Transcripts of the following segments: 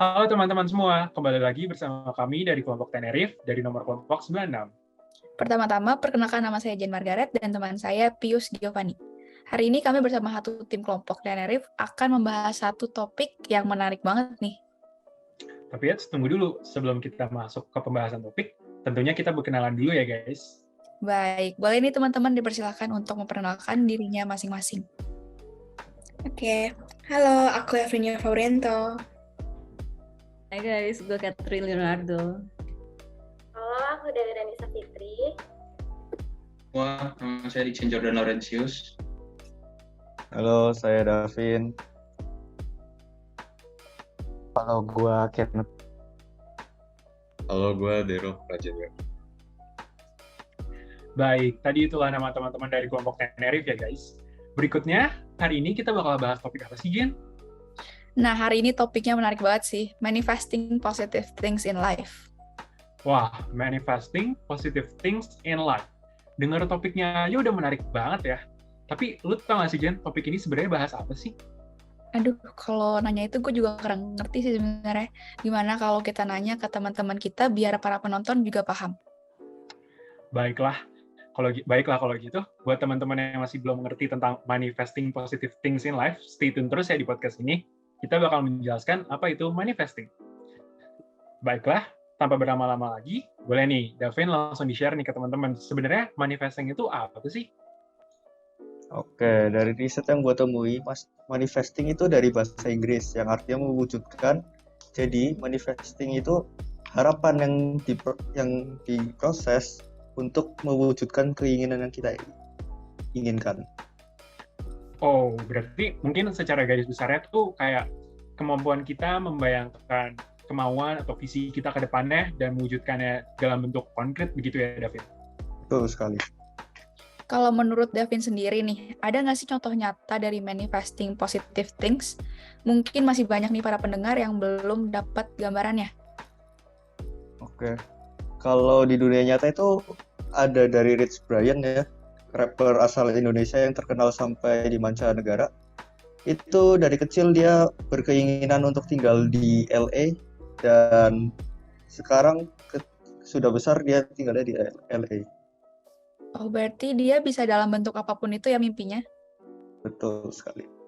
Halo teman-teman semua, kembali lagi bersama kami dari kelompok Tenerif dari nomor kelompok 96. Pertama-tama, perkenalkan nama saya Jen Margaret dan teman saya Pius Giovanni. Hari ini kami bersama satu tim kelompok Tenerif akan membahas satu topik yang menarik banget nih. Tapi ya, tunggu dulu. Sebelum kita masuk ke pembahasan topik, tentunya kita berkenalan dulu ya guys. Baik, boleh nih teman-teman dipersilakan untuk memperkenalkan dirinya masing-masing. Oke, halo, aku Evrinia Faurianto. Hai guys, gue Catherine Leonardo. Halo, aku Dewi Ranisa Fitri. Wah, nama saya Dixon Jordan Laurentius. Halo, saya Davin. Halo, gue Kenneth. Halo, gue Dero Prajawa. Baik, tadi itulah nama teman-teman dari kelompok Tenerif ya guys. Berikutnya, hari ini kita bakal bahas topik apa sih, Jen? Nah, hari ini topiknya menarik banget sih, manifesting positive things in life. Wah, manifesting positive things in life. Dengar topiknya aja udah menarik banget ya. Tapi lu tau gak sih, Jen, topik ini sebenarnya bahas apa sih? Aduh, kalau nanya itu gue juga kurang ngerti sih sebenarnya. Gimana kalau kita nanya ke teman-teman kita biar para penonton juga paham? Baiklah kalau gitu, buat teman-teman yang masih belum mengerti tentang manifesting positive things in life, stay tune terus ya di podcast ini. Kita bakal menjelaskan apa itu manifesting. Baiklah, tanpa berlama-lama lagi, boleh nih, Davin langsung di-share nih ke teman-teman. Sebenarnya manifesting itu apa sih? Oke, dari riset yang gue temui, manifesting itu dari bahasa Inggris yang artinya mewujudkan. Jadi, manifesting itu harapan yang diproses untuk mewujudkan keinginan yang kita inginkan. Oh, berarti mungkin secara garis besarnya tuh kayak kemampuan kita membayangkan kemauan atau visi kita ke depannya dan mewujudkannya dalam bentuk konkret, begitu ya, Davin? Betul sekali. Kalau menurut Davin sendiri nih, ada nggak sih contoh nyata dari manifesting positive things? Mungkin masih banyak nih para pendengar yang belum dapat gambarannya. Oke. Kalau di dunia nyata itu ada dari Rich Brian ya, rapper asal Indonesia yang terkenal sampai di mancanegara. Itu dari kecil dia berkeinginan untuk tinggal di LA dan sekarang sudah besar dia tinggalnya di LA. Oh, berarti dia bisa dalam bentuk apapun itu ya mimpinya? Betul sekali.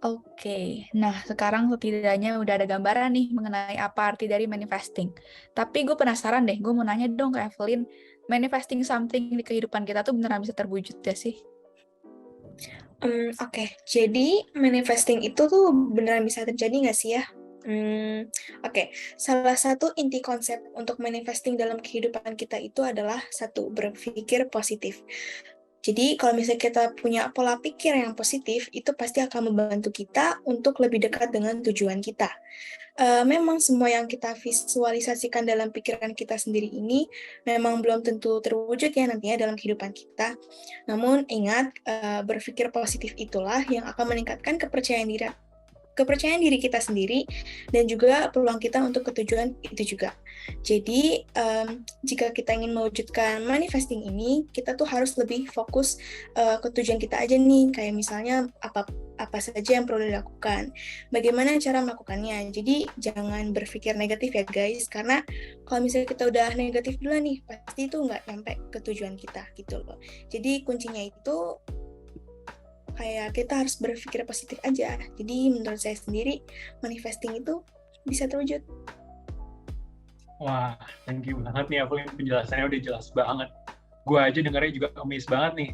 Oke, nah sekarang setidaknya udah ada gambaran nih mengenai apa arti dari manifesting. Tapi gue penasaran deh, gue mau nanya dong ke Evelyn, manifesting something di kehidupan kita tuh beneran bisa terwujud ya sih? Oke, jadi manifesting itu tuh beneran bisa terjadi nggak sih ya? Oke, salah satu inti konsep untuk manifesting dalam kehidupan kita itu adalah satu, berpikir positif. Jadi kalau misalnya kita punya pola pikir yang positif, itu pasti akan membantu kita untuk lebih dekat dengan tujuan kita. Memang semua yang kita visualisasikan dalam pikiran kita sendiri ini memang belum tentu terwujud ya nantinya dalam kehidupan kita. Namun ingat, berpikir positif itulah yang akan meningkatkan kepercayaan diri kita sendiri dan juga peluang kita untuk ketujuan itu juga. Jadi, jika kita ingin mewujudkan manifesting ini, kita tuh harus lebih fokus ke tujuan kita aja nih, kayak misalnya apa saja yang perlu dilakukan, bagaimana cara melakukannya. Jadi, jangan berpikir negatif ya guys, karena kalau misalnya kita udah negatif dulu nih, pasti itu nggak nyampe ke tujuan kita gitu loh. Jadi, kuncinya itu kayak kita harus berpikir positif aja. Jadi menurut saya sendiri, manifesting itu bisa terwujud. Wah, thank you banget nih, Evelyn. Penjelasannya udah jelas banget. Gue aja dengarnya juga amazed banget nih.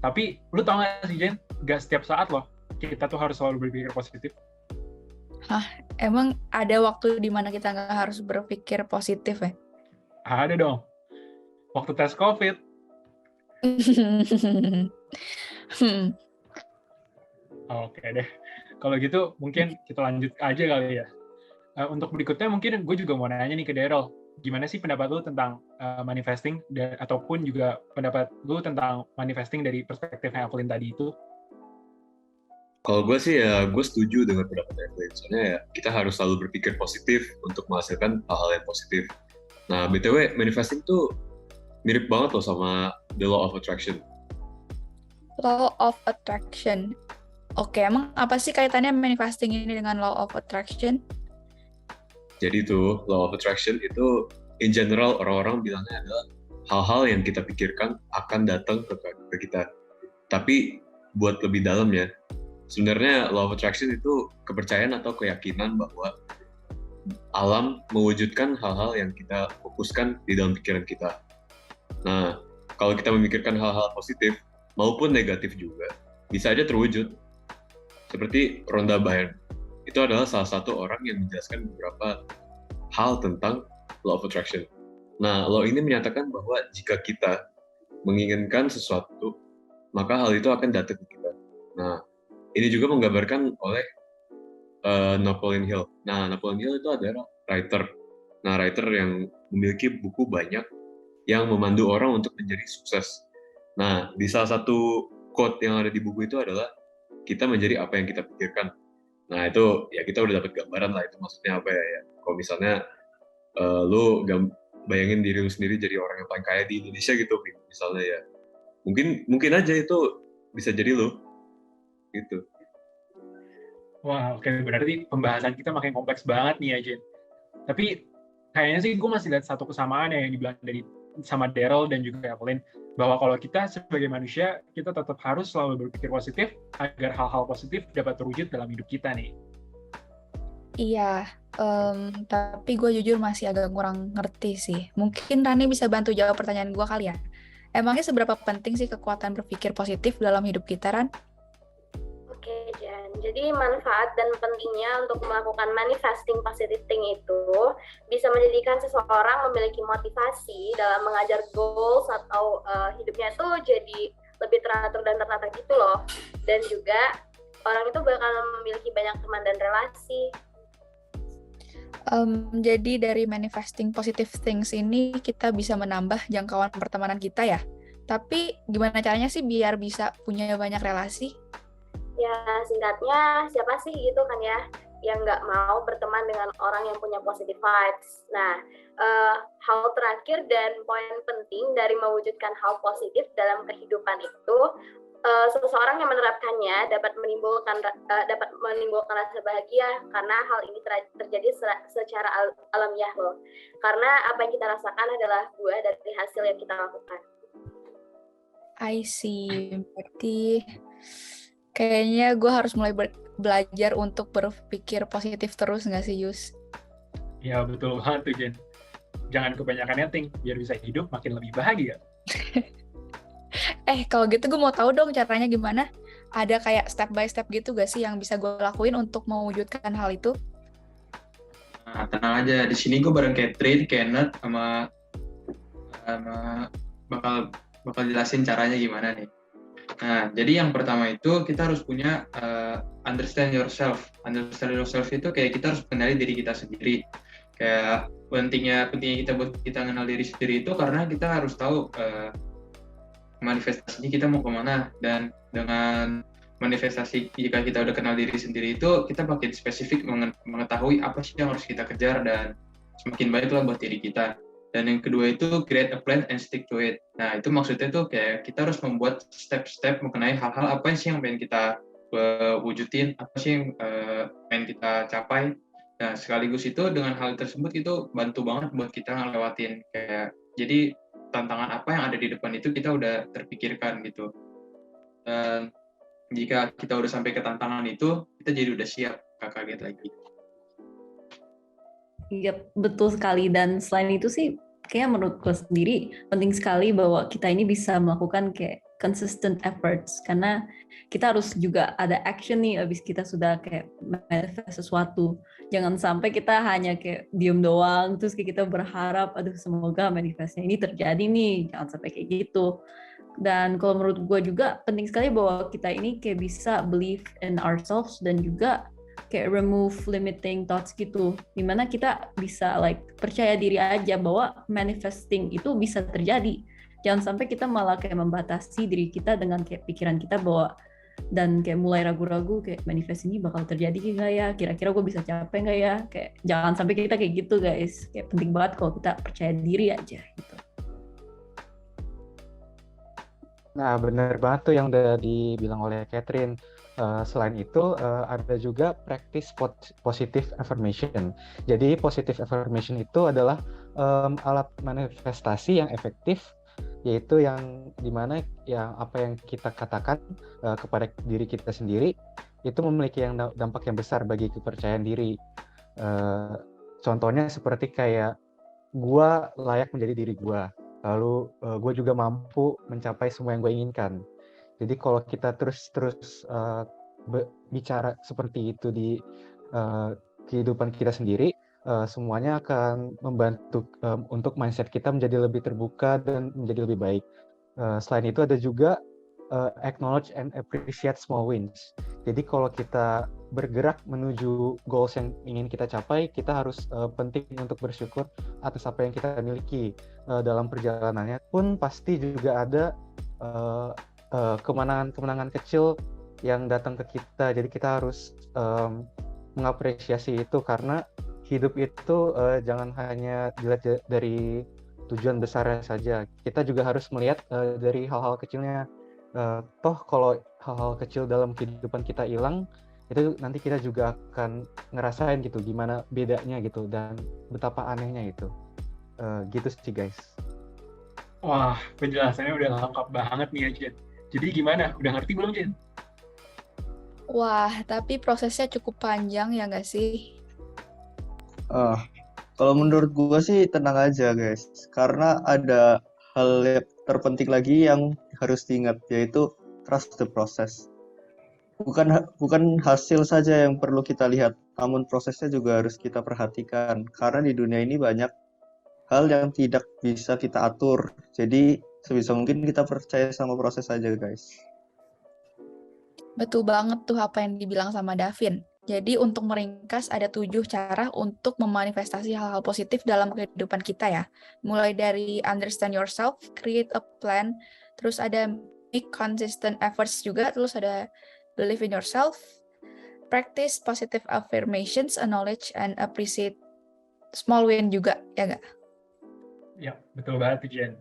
Tapi, lu tau gak sih, Jen? Gak setiap saat loh, kita tuh harus selalu berpikir positif. Hah, emang ada waktu di mana kita nggak harus berpikir positif ya? Ada dong. Waktu tes COVID. Oke deh. Kalau gitu mungkin kita lanjut aja kali ya. Untuk berikutnya mungkin gue juga mau nanya nih ke Daryl. Gimana sih pendapat lu tentang manifesting ataupun juga pendapat lu tentang manifesting dari perspektif Evelyn tadi itu? Kalau gue sih ya, gue setuju dengan pendapat Evelyn. Soalnya ya, kita harus selalu berpikir positif untuk menghasilkan hal-hal yang positif. Nah, BTW, manifesting tuh mirip banget loh sama The Law of Attraction. Law of Attraction. Oke, emang apa sih kaitannya manifesting ini dengan Law of Attraction? Jadi tuh law of attraction itu in general orang-orang bilangnya adalah hal-hal yang kita pikirkan akan datang ke kita. Tapi buat lebih dalam ya, sebenarnya law of attraction itu kepercayaan atau keyakinan bahwa alam mewujudkan hal-hal yang kita fokuskan di dalam pikiran kita. Nah, kalau kita memikirkan hal-hal positif maupun negatif juga, bisa aja terwujud. Seperti Rhonda Byrne, itu adalah salah satu orang yang menjelaskan beberapa hal tentang law of attraction. Nah, law ini menyatakan bahwa jika kita menginginkan sesuatu, maka hal itu akan datang ke kita. Nah, ini juga menggambarkan oleh Napoleon Hill. Nah, Napoleon Hill itu adalah writer. Nah, writer yang memiliki buku banyak yang memandu orang untuk menjadi sukses. Nah, di salah satu quote yang ada di buku itu adalah kita menjadi apa yang kita pikirkan. Nah, itu ya kita udah dapat gambaran lah itu maksudnya apa ya. Kalau misalnya lu bayangin diri lu sendiri jadi orang yang paling kaya di Indonesia gitu misalnya ya. Mungkin aja itu bisa jadi lu gitu. Wah, oke. Berarti pembahasan kita makin kompleks banget nih ya, Jen. Tapi kayaknya sih gue masih lihat satu kesamaan yang dibilang sama Daryl dan juga Evelyn, bahwa kalau kita sebagai manusia, kita tetap harus selalu berpikir positif agar hal-hal positif dapat terwujud dalam hidup kita nih. Iya, tapi gue jujur masih agak kurang ngerti sih. Mungkin Rani bisa bantu jawab pertanyaan gue kali ya. Emangnya seberapa penting sih kekuatan berpikir positif dalam hidup kita, Ran? Oke, Jan. Jadi manfaat dan pentingnya untuk melakukan manifesting positive thing itu bisa menjadikan seseorang memiliki motivasi dalam mengajar goals atau hidupnya itu jadi lebih teratur dan tertata gitu loh. Dan juga orang itu bakal memiliki banyak teman dan relasi. Jadi dari manifesting positive things ini kita bisa menambah jangkauan pertemanan kita ya. Tapi gimana caranya sih biar bisa punya banyak relasi? Ya singkatnya siapa sih gitu kan ya yang nggak mau berteman dengan orang yang punya positive vibes. Nah, hal terakhir dan poin penting dari mewujudkan hal positif dalam kehidupan itu, seseorang yang menerapkannya dapat menimbulkan rasa bahagia karena hal ini terjadi secara alamiah loh. Karena apa yang kita rasakan adalah buah dari hasil yang kita lakukan. I see. Berarti kayaknya gue harus mulai belajar untuk berpikir positif terus nggak sih, Yus? Ya, betul banget tuh, Jen. Jangan kebanyakan netting, biar bisa hidup makin lebih bahagia. Kalau gitu gue mau tahu dong caranya gimana? Ada kayak step by step gitu gak sih yang bisa gue lakuin untuk mewujudkan hal itu? Nah, tenang aja, di sini gue bareng Catherine, Kenneth, sama bakal jelasin caranya gimana nih. Nah, jadi yang pertama itu kita harus punya understand yourself. Understand yourself itu kayak kita harus mengenali diri kita sendiri. Kayak pentingnya kita buat kita mengenal diri sendiri itu karena kita harus tahu manifestasinya kita mau kemana, dan dengan manifestasi jika kita udah kenal diri sendiri itu kita makin spesifik mengetahui apa sih yang harus kita kejar dan semakin baiklah buat diri kita. Dan yang kedua itu create a plan and stick to it. Nah itu maksudnya tuh kayak kita harus membuat step-step mengenai hal-hal apa sih yang pengen kita wujudin, apa sih yang pengen kita capai. Nah sekaligus itu dengan hal tersebut itu bantu banget buat kita ngelewatin kayak jadi tantangan apa yang ada di depan itu kita udah terpikirkan gitu. Dan jika kita udah sampai ke tantangan itu, kita jadi udah siap, gak kaget lagi. Iya, betul sekali. Dan selain itu sih, kayak menurut gue sendiri, penting sekali bahwa kita ini bisa melakukan kayak consistent efforts. Karena kita harus juga ada action nih, abis kita sudah kayak manifest sesuatu. Jangan sampai kita hanya kayak diem doang, terus kayak kita berharap, aduh semoga manifestnya ini terjadi nih. Jangan sampai kayak gitu. Dan kalau menurut gue juga penting sekali bahwa kita ini kayak bisa believe in ourselves dan juga kayak remove limiting thoughts gitu, dimana kita bisa percaya diri aja bahwa manifesting itu bisa terjadi. Jangan sampai kita malah kayak membatasi diri kita dengan kayak pikiran kita bahwa dan kayak mulai ragu-ragu kayak manifest ini bakal terjadi nggak ya, kira-kira gue bisa capai nggak ya, kayak jangan sampai kita kayak gitu guys. Kayak penting banget kalau kita percaya diri aja gitu. Nah, bener banget tuh yang udah dibilang oleh Catherine. Selain itu, ada juga practice positive affirmation. Jadi positive affirmation itu adalah alat manifestasi yang efektif, yaitu yang dimana yang apa yang kita katakan kepada diri kita sendiri itu memiliki dampak yang besar bagi kepercayaan diri. Contohnya seperti kayak gua layak menjadi diri gua, lalu gua juga mampu mencapai semua yang gue inginkan. Jadi kalau kita terus bicara seperti itu di kehidupan kita sendiri, semuanya akan membantu untuk mindset kita menjadi lebih terbuka dan menjadi lebih baik. Selain itu ada juga acknowledge and appreciate small wins. Jadi kalau kita bergerak menuju goals yang ingin kita capai, kita harus penting untuk bersyukur atas apa yang kita miliki. Dalam perjalanannya pun pasti juga ada kemenangan-kemenangan kecil yang datang ke kita. Jadi kita harus mengapresiasi itu, karena hidup itu jangan hanya dilihat dari tujuan besarnya saja. Kita juga harus melihat dari hal-hal kecilnya. Toh kalau hal-hal kecil dalam kehidupan kita hilang, itu nanti kita juga akan ngerasain gitu gimana bedanya gitu dan betapa anehnya itu. Gitu sih guys. Wah, penjelasannya udah lengkap banget nih ya, Jen. Jadi gimana? Udah ngerti belum, Jen? Wah, tapi prosesnya cukup panjang ya nggak sih? Kalau menurut gua sih tenang aja guys, karena ada hal yang terpenting lagi yang harus diingat, yaitu trust the process. Bukan hasil saja yang perlu kita lihat, namun prosesnya juga harus kita perhatikan, karena di dunia ini banyak hal yang tidak bisa kita atur. Jadi sebisa mungkin kita percaya sama proses aja guys. Betul banget tuh apa yang dibilang sama Davin. Jadi untuk meringkas ada 7 cara untuk memanifestasi hal-hal positif dalam kehidupan kita ya. Mulai dari understand yourself, create a plan, terus ada make consistent efforts juga, terus ada believe in yourself, practice positive affirmations, acknowledge and appreciate small win juga, ya nggak? Ya, betul banget tuh, Jen.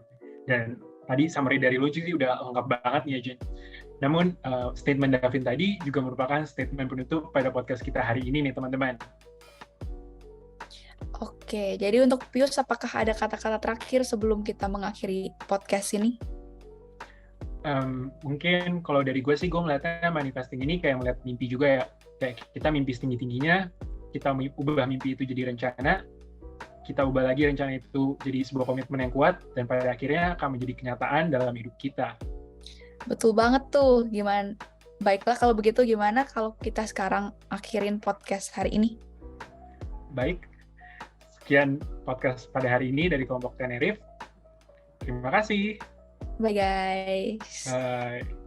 Dan tadi summary dari lu sih udah lengkap banget nih ya, Jen. Namun, statement Davin tadi juga merupakan statement penutup pada podcast kita hari ini nih, teman-teman. Oke, jadi untuk Pius, apakah ada kata-kata terakhir sebelum kita mengakhiri podcast ini? Mungkin kalau dari gue sih, gue melihatnya manifesting ini kayak melihat mimpi juga ya. Kayak kita mimpi setinggi-tingginya, kita ubah mimpi itu jadi rencana, kita ubah lagi rencana itu jadi sebuah komitmen yang kuat, dan pada akhirnya akan menjadi kenyataan dalam hidup kita. Betul banget tuh. Gimana? Baiklah kalau begitu, gimana kalau kita sekarang akhirin podcast hari ini? Baik, sekian podcast pada hari ini dari kelompok Tenerif. Terima kasih. Bye guys. Bye.